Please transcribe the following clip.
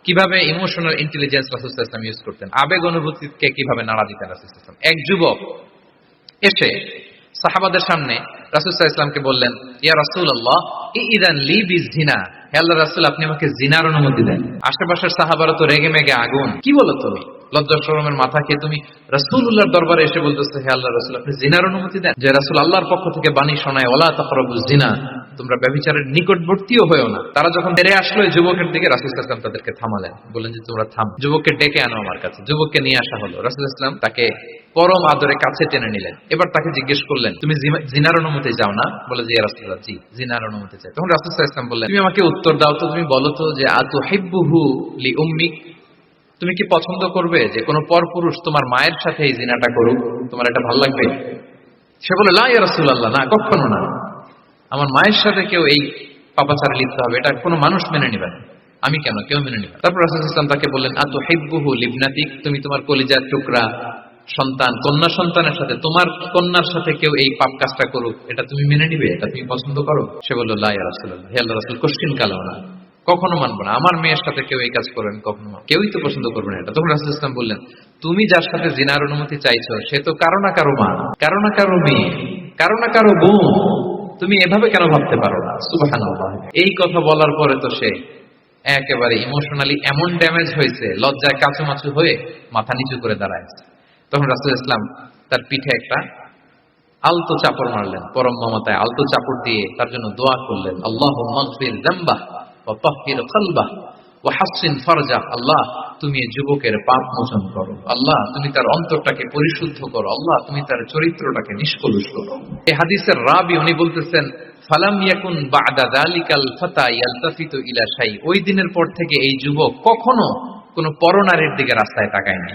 কিভাবে emotional intelligence রাসূল সাল্লাল্লাহু আলাইহি ওয়াসাল্লাম ইউজ করতেন, আবেগ অনুভূতিকে কিভাবে নাড়া দিতেন রাসূল সাল্লাল্লাহু আলাইহি ওয়াসাল্লাম। এক যুবক এসে সাহাবাদের সামনে রাসূল সাল্লাল্লাহু আলাইহি ওয়াসাল্লামকে বললেন, ইয়া রাসূলুল্লাহ ইযান লি বিজিনা, হে আল্লাহর রাসূল আপনি আমাকে জিনার অনুমতি দেন। আশেপাশের সাহাবারা তো রেগে মেগে আগুন, কি বলো তুমি, লজ্জা শরমের মাথা খেয়ে তুমি রাসূলুল্লাহর দরবারে এসে বলতেছো হে আল্লাহর রাসূল আপনি জিনার অনুমতি দেন। যে রাসূল আল্লাহর পক্ষ থেকে বাণী শোনায় ওয়ালা তাকরাবুজ জিনা, তোমরা ব্যভিচারের নিকটবর্তীও হয়েও না। তারা যখন বেড়ে আসলো ওই যুবকের দিকে, রাসূল সাল্লাল্লাহু আলাইহি ওয়াসাল্লাম তাদেরকে থামালেন, বললেন যে তোমরা থাম, যুবককে ডেকে আনো আমার কাছে। যুবককে নিয়ে আসা হলো, রাসূল সাল্লাল্লাহু আলাইহি ওয়াসাল্লাম তাকে পরম আদরে কাছে টেনে নিলেন। এবার তাকে জিজ্ঞেস করলেন তুমি জিনার অনুমতি চাও না? বলে যে ইয়া রাসূলুল্লাহ জি জিনার অনুমতি চাই। তখন রাসূল সাল্লাল্লাহু আলাইহি ওয়াসাল্লাম বললেন তুমি আমাকে উত্তর দাও তো, তুমি বলো তো যে আতুহিব্বুহু লি উম্মিক, তুমি কি পছন্দ করবে যে কোনো পরপুরুষ তোমার মায়ের সাথে এই জিনাটা করুক, তোমার এটা ভালো লাগবে? সে বলে লা ইয়া রাসূলুল্লাহ, না কখনো না, আমার মায়ের সাথে কেউ এই পাপাচারে লিপ্ত হবে এটা কোনো মানুষ মেনে নেবে না, আমি কেন, কেউ মেনে নেবে। তারপর রাসূল সাল্লাল্লাহু আলাইহি ওয়াসাল্লাম তাকে বললেন আতুহিব্বুহু লিবনাতিক, তুমি তোমার কলিজার টুকরা সন্তান কন্যা সন্তানের সাথে, তোমার কন্যার সাথে কেউ এই পাপ কাজটা করুক, এটা তুমি মেনে নিবে, এটা তুমি পছন্দ করো? সে বলল লা ইয়া রাসূলুল্লাহ, হে আল্লাহর রাসূল কোশ্চিন কালাও না, কখনো মানবো না, আমার মেয়ের সাথে কেউ এই কাজ করেন কখনো কেউই তো পছন্দ করবে না এটা। তখন রাসূল সাল্লাল্লাহু আলাইহি ওয়াসাল্লাম বললেন তুমি যার সাথে জিনার অনুমতি চাইছো সে তো কারো না কারো মা, কারো না কারো মেয়ে, কারো না কারো বোন, তুমি এভাবে কেন ভাবতে পারো না? সুবহানাল্লাহ। এই কথা বলার পরে তো সে একেবারে ইমোশনালি এমন ড্যামেজ হয়েছে, লজ্জায় কাঁচুমাচু হয়ে মাথা নিচু করে দাঁড়ায়। তখন রাসূল ইসলাম তার পিঠে একটা আলতো চাপড় মারলেন, পরম মমতায় আলতো চাপড় দিয়ে তার জন্য দোয়া করলেন, আল্লাহুম্মা গফির যামবাহ ওয়া তাহহির কলবাহ ওয়া হাসসিন ফারজাহ, আল্লাহ তুমি এই যুবকের পাপ মোচন করো, আল্লাহ তুমি তার অন্তরটাকে পরিশুদ্ধ করো, আল্লাহ তুমি তার চরিত্রটাকে নিষ্কলুষ করো। এই হাদিসের রাবি উনি বলতেছেন ফালাম ইয়াকুন বা'দা যালিকাল ফাতা ইয়ালতাফিতু ইলা শাই, ওই দিনের পর থেকে এই যুবক কখনো কোনো পরনারীর দিকে রাস্তায় তাকায়নি।